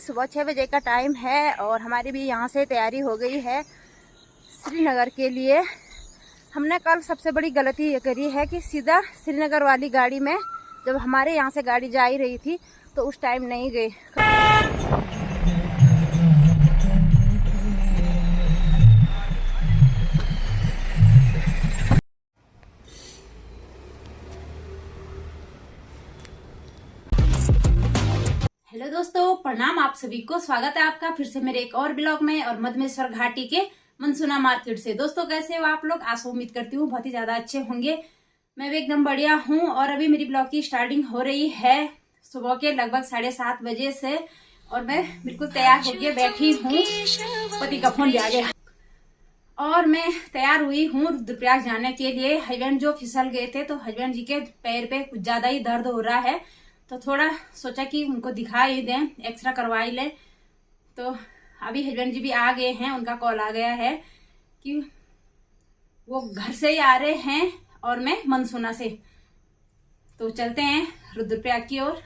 सुबह 6 बजे का टाइम है और हमारी भी यहाँ से तैयारी हो गई है श्रीनगर के लिए। हमने कल सबसे बड़ी गलती ये करी है कि सीधा श्रीनगर वाली गाड़ी में, जब हमारे यहाँ से गाड़ी जा ही रही थी तो उस टाइम नहीं गए। हेलो दोस्तों, प्रणाम आप सभी को। स्वागत है आपका फिर से मेरे एक और ब्लॉग में और मधमेश्वर घाटी के मनसुना मार्केट से। दोस्तों कैसे हो आप लोग? आशा उम्मीद करती हूँ बहुत ही ज्यादा अच्छे होंगे। मैं भी एकदम बढ़िया हूँ और अभी मेरी ब्लॉग की स्टार्टिंग हो रही है सुबह के लगभग 7:30 बजे से और मैं बिल्कुल तैयार होके बैठी हूँ। पति का फोन भी आ गया और मैं तैयार हुई हूँ रुद्रप्रयाग जाने के लिए। हस्बैंड जो फिसल गए थे तो हस्बैंड जी के पैर पे कुछ ज्यादा ही दर्द हो रहा है, तो थोड़ा सोचा कि उनको दिखा ही दें, एक्सरा करवा ही लें। तो अभी हस्बैंड जी भी आ गए हैं, उनका कॉल आ गया है कि वो घर से ही आ रहे हैं और मैं मनसुना से। तो चलते हैं रुद्रप्रयाग की ओर।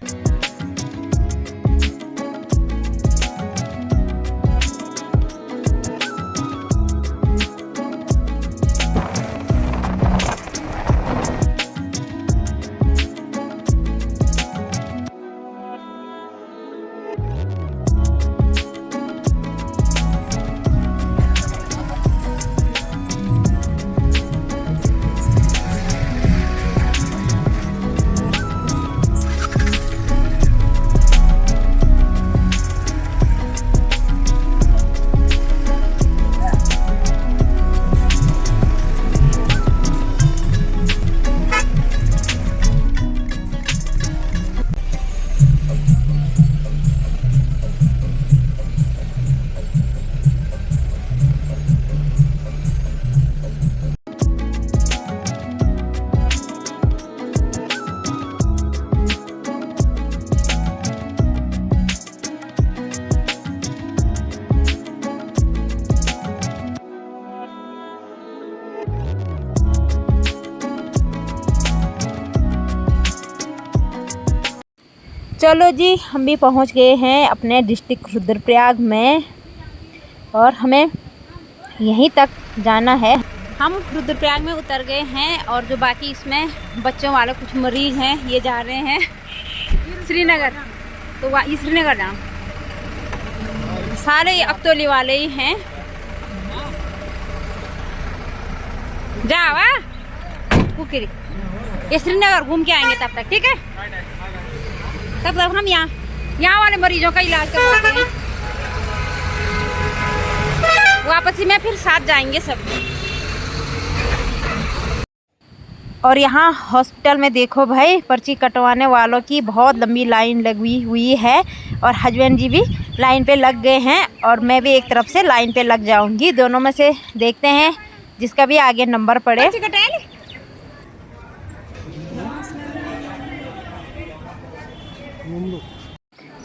चलो जी, हम भी पहुंच गए हैं अपने डिस्ट्रिक्ट रुद्रप्रयाग में और हमें यहीं तक जाना है। हम रुद्रप्रयाग में उतर गए हैं और जो बाकी इसमें बच्चों वाले कुछ मरीज हैं ये जा रहे हैं श्रीनगर। तो वह श्रीनगर जाम सारे अक्तौली वाले ही हैं। जावा कुकरी ये श्रीनगर घूम के आएंगे तब तक, ठीक है? तब तक हम यहाँ वाले मरीजों का इलाज करवाते हैं। वापसी में फिर साथ जाएंगे सब। और यहाँ हॉस्पिटल में देखो भाई, पर्ची कटवाने वालों की बहुत लंबी लाइन लगी हुई है और हस्बैंड जी भी लाइन पे लग गए हैं और मैं भी एक तरफ से लाइन पे लग जाऊंगी। दोनों में से देखते हैं जिसका भी आगे नंबर पड़े।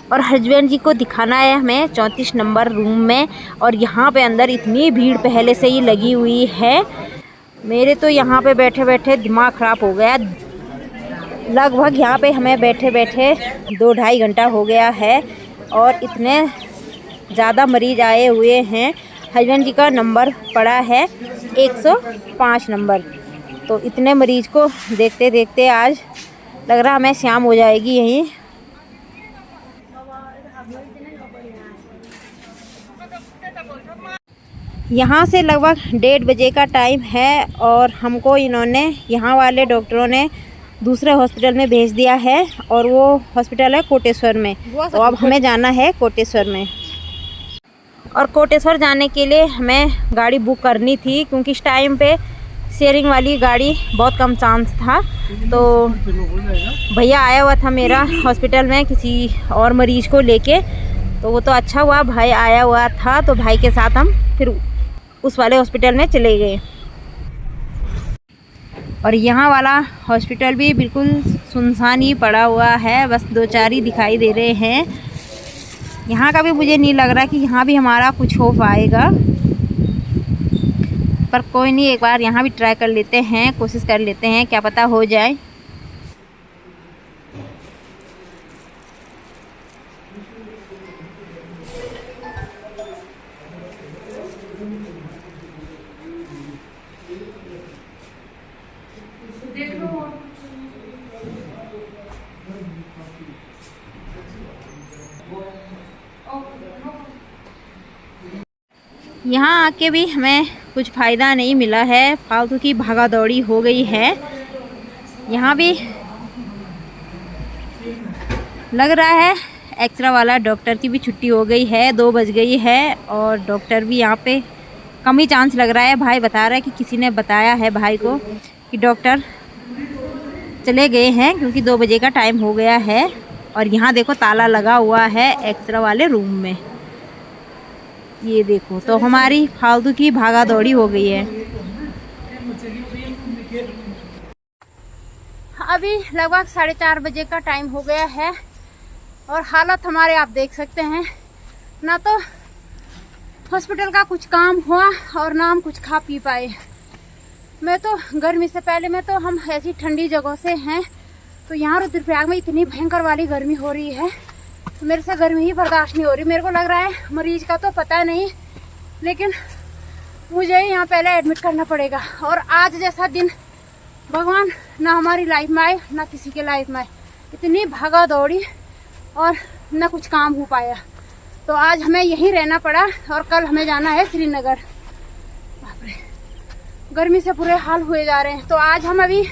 और हस्बैंड जी को दिखाना है हमें 34 नंबर रूम में और यहाँ पे अंदर इतनी भीड़ पहले से ही लगी हुई है। मेरे तो यहाँ पे बैठे बैठे दिमाग ख़राब हो गया। लगभग यहाँ पे हमें बैठे बैठे 2-2.5 घंटा हो गया है और इतने ज़्यादा मरीज़ आए हुए हैं। हस्बैंड जी का नंबर पड़ा है 105 नंबर। तो इतने मरीज़ को देखते देखते आज लग रहा हमें शाम हो जाएगी यहीं। यहाँ से लगभग 1:30 बजे का टाइम है और हमको इन्होंने यहाँ वाले डॉक्टरों ने दूसरे हॉस्पिटल में भेज दिया है और वो हॉस्पिटल है कोटेश्वर में। तो अब हमें जाना है कोटेश्वर में। और कोटेश्वर जाने के लिए हमें गाड़ी बुक करनी थी क्योंकि इस टाइम पे शेयरिंग वाली गाड़ी बहुत कम चांस था। तो भैया आया हुआ था मेरा हॉस्पिटल में किसी और मरीज़ को लेके, तो वो तो अच्छा हुआ भाई आया हुआ था, तो भाई के साथ हम फिर उस वाले हॉस्पिटल में चले गए। और यहाँ वाला हॉस्पिटल भी बिल्कुल सुनसान ही पड़ा हुआ है, बस 2-4 ही दिखाई दे रहे हैं। यहाँ का भी मुझे नहीं लग रहा कि यहाँ भी हमारा कुछ हो पाएगा, पर कोई नहीं, एक बार यहाँ भी ट्राई कर लेते हैं, कोशिश कर लेते हैं, क्या पता हो जाए। यहाँ आके भी हमें कुछ फ़ायदा नहीं मिला है, फालतू की भागा दौड़ी हो गई है। यहाँ भी लग रहा है एक्सरा वाला डॉक्टर की भी छुट्टी हो गई है, 2 बज गई है और डॉक्टर भी यहाँ पे कम ही चांस लग रहा है। भाई बता रहा है कि किसी ने बताया है भाई को कि डॉक्टर चले गए हैं क्योंकि 2 बजे का टाइम हो गया है। और यहाँ देखो ताला लगा हुआ है एक्सरा वाले रूम में। ये देखो तो हमारी फालतू की भागा दौड़ी हो गई है। अभी लगभग 4:30 बजे का टाइम हो गया है और हालत हमारे आप देख सकते हैं। ना तो हॉस्पिटल का कुछ काम हुआ और ना हम कुछ खा पी पाए। मैं तो गर्मी से पहले में तो हम ऐसी ठंडी जगह से हैं, तो यहाँ रुद्रप्रयाग में इतनी भयंकर वाली गर्मी हो रही है, तो मेरे से गर्मी ही बर्दाश्त नहीं हो रही। मेरे को लग रहा है मरीज का तो पता नहीं, लेकिन मुझे यहाँ पहले एडमिट करना पड़ेगा। और आज जैसा दिन भगवान ना हमारी लाइफ में आए ना किसी के लाइफ में आए। इतनी भागा दौड़ी और ना कुछ काम हो पाया, तो आज हमें यहीं रहना पड़ा और कल हमें जाना है श्रीनगर। बाप रे, गर्मी से बुरे हाल हुए जा रहे हैं। तो आज हम अभी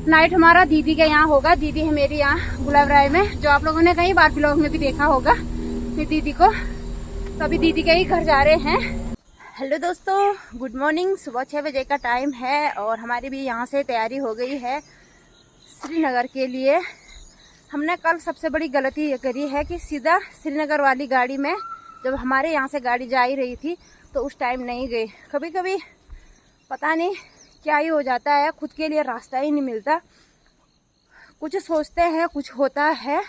नाइट हमारा दीदी के यहाँ होगा। दीदी है मेरी यहाँ गुलाबराय में, जो आप लोगों ने कई बार ब्लॉग में भी देखा होगा मेरी दीदी को। तो अभी दीदी के ही घर जा रहे हैं। हेलो दोस्तों, गुड मॉर्निंग। सुबह 6 बजे का टाइम है और हमारी भी यहाँ से तैयारी हो गई है श्रीनगर के लिए। हमने कल सबसे बड़ी गलती ये करी है कि सीधा श्रीनगर वाली गाड़ी में, जब हमारे यहाँ से गाड़ी जा ही रही थी तो उस टाइम नहीं गए। कभी कभी पता नहीं क्या ही हो जाता है, खुद के लिए रास्ता ही नहीं मिलता। कुछ सोचते हैं कुछ होता है।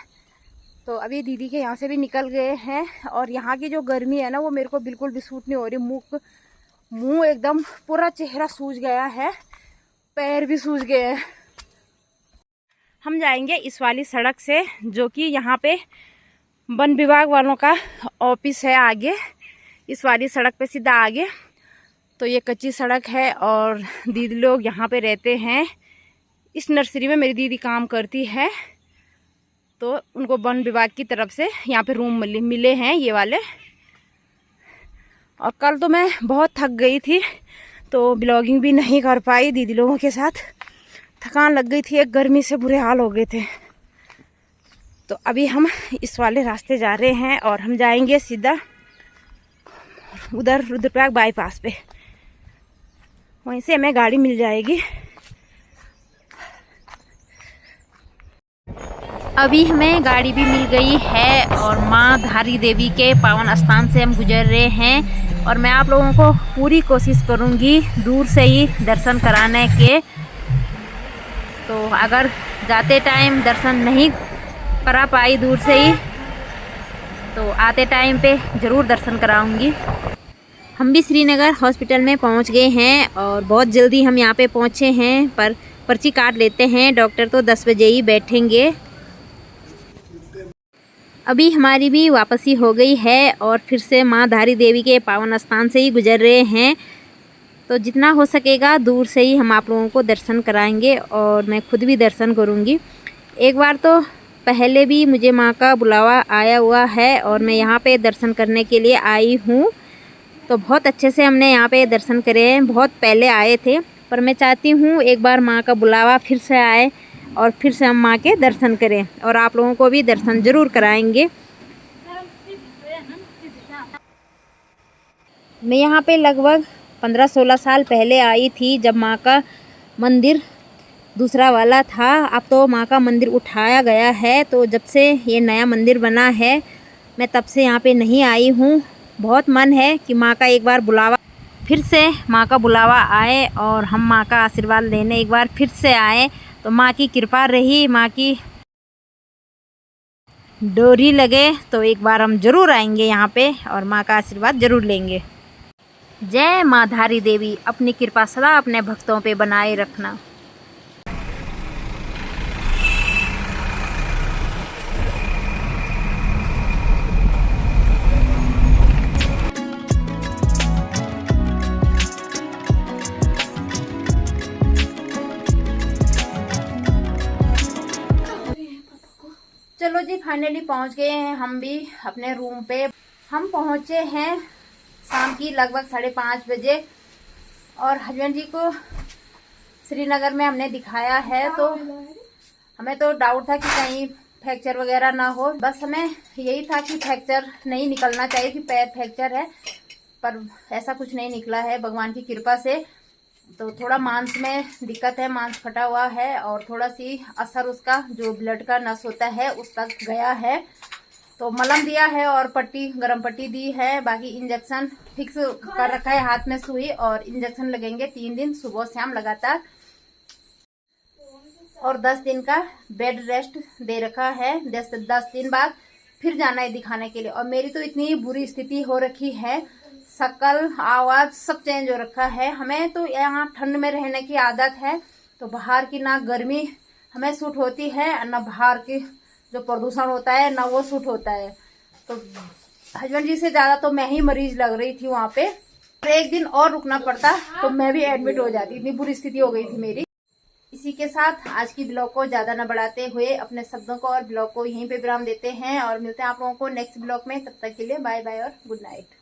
तो अभी दीदी के यहाँ से भी निकल गए हैं और यहाँ की जो गर्मी है ना वो मेरे को बिल्कुल भी सूट नहीं हो रही। मुंह एकदम पूरा चेहरा सूज गया है, पैर भी सूज गए हैं। हम जाएंगे इस वाली सड़क से, जो कि यहाँ पे वन विभाग वालों का ऑफिस है आगे, इस वाली सड़क पे सीधा आगे। तो ये कच्ची सड़क है और दीदी लोग यहाँ पे रहते हैं। इस नर्सरी में मेरी दीदी काम करती है, तो उनको वन विभाग की तरफ से यहाँ पे रूम मिले हैं ये वाले। और कल तो मैं बहुत थक गई थी तो ब्लॉगिंग भी नहीं कर पाई दीदी लोगों के साथ, थकान लग गई थी, एक गर्मी से बुरे हाल हो गए थे। तो अभी हम इस वाले रास्ते जा रहे हैं और हम जाएंगे सीधा उधर रुद्रप्रयाग बाईपास पे, वहीं से हमें गाड़ी मिल जाएगी। अभी हमें गाड़ी भी मिल गई है और माँ धारी देवी के पावन स्थान से हम गुजर रहे हैं। और मैं आप लोगों को पूरी कोशिश करूँगी दूर से ही दर्शन कराने के। तो अगर जाते टाइम दर्शन नहीं करा पाई दूर से ही, तो आते टाइम पे ज़रूर दर्शन कराऊंगी। हम भी श्रीनगर हॉस्पिटल में पहुंच गए हैं और बहुत जल्दी हम यहां पे पहुंचे हैं, पर पर्ची काट लेते हैं। डॉक्टर तो 10 बजे ही बैठेंगे। अभी हमारी भी वापसी हो गई है और फिर से माँ धारी देवी के पावन स्थान से ही गुजर रहे हैं। तो जितना हो सकेगा दूर से ही हम आप लोगों को दर्शन कराएंगे और मैं खुद भी दर्शन करूंगी। एक बार तो पहले भी मुझे माँ का बुलावा आया हुआ है और मैं यहाँ पे दर्शन करने के लिए आई हूँ। तो बहुत अच्छे से हमने यहाँ पे दर्शन करे हैं, बहुत पहले आए थे, पर मैं चाहती हूँ एक बार माँ का बुलावा फिर से आए और फिर से हम माँ के दर्शन करें और आप लोगों को भी दर्शन ज़रूर कराएंगे। मैं यहाँ पे लगभग 15-16 साल पहले आई थी, जब माँ का मंदिर दूसरा वाला था। अब तो माँ का मंदिर उठाया गया है, तो जब से ये नया मंदिर बना है मैं तब से यहाँ पे नहीं आई हूँ। बहुत मन है कि माँ का एक बार बुलावा, फिर से माँ का बुलावा आए और हम माँ का आशीर्वाद लेने एक बार फिर से आए। तो माँ की कृपा रही, माँ की डोरी लगे तो एक बार हम ज़रूर आएंगे यहाँ पे और माँ का आशीर्वाद ज़रूर लेंगे। जय माँ धारी देवी, अपनी कृपा सदा अपने भक्तों पे बनाए रखना। चलो जी, फाइनली पहुंच गए हैं हम भी अपने रूम पे। हम पहुंचे हैं शाम की लगभग 5:30 बजे। और हस्बैंड जी को श्रीनगर में हमने दिखाया है, तो हमें तो डाउट था कि कहीं फ्रैक्चर वगैरह ना हो। बस हमें यही था कि फ्रैक्चर नहीं निकलना चाहिए, कि पैर फ्रैक्चर है, पर ऐसा कुछ नहीं निकला है भगवान की कृपा से। तो थोड़ा मांस में दिक्कत है, मांस फटा हुआ है और थोड़ा सी असर उसका जो ब्लड का नस होता है उस तक गया है। तो मलहम दिया है और पट्टी, गरम पट्टी दी है। बाकी इंजेक्शन फिक्स कर रखा है हाथ में सुई, और इंजेक्शन लगेंगे 3 दिन सुबह शाम लगातार। और 10 दिन का बेड रेस्ट दे रखा है। 10 दिन बाद फिर जाना है दिखाने के लिए। और मेरी तो इतनी बुरी स्थिति हो रखी है, शक्ल आवाज सब चेंज हो रखा है। हमें तो यहाँ ठंड में रहने की आदत है, तो बाहर की ना गर्मी हमें सूट होती है, ना बाहर की जो प्रदूषण होता है ना वो सूट होता है। तो हस्बैंड जी से ज्यादा तो मैं ही मरीज लग रही थी वहां पे। एक दिन और रुकना पड़ता तो मैं भी एडमिट हो जाती, इतनी बुरी स्थिति हो गई थी मेरी। इसी के साथ आज की ब्लॉग को ज्यादा न बढ़ाते हुए अपने शब्दों को और ब्लॉग को यहीं पे विराम देते हैं, और मिलते हैं आप लोगों को नेक्स्ट ब्लॉग में। तब तक के लिए बाय बाय और गुड नाइट।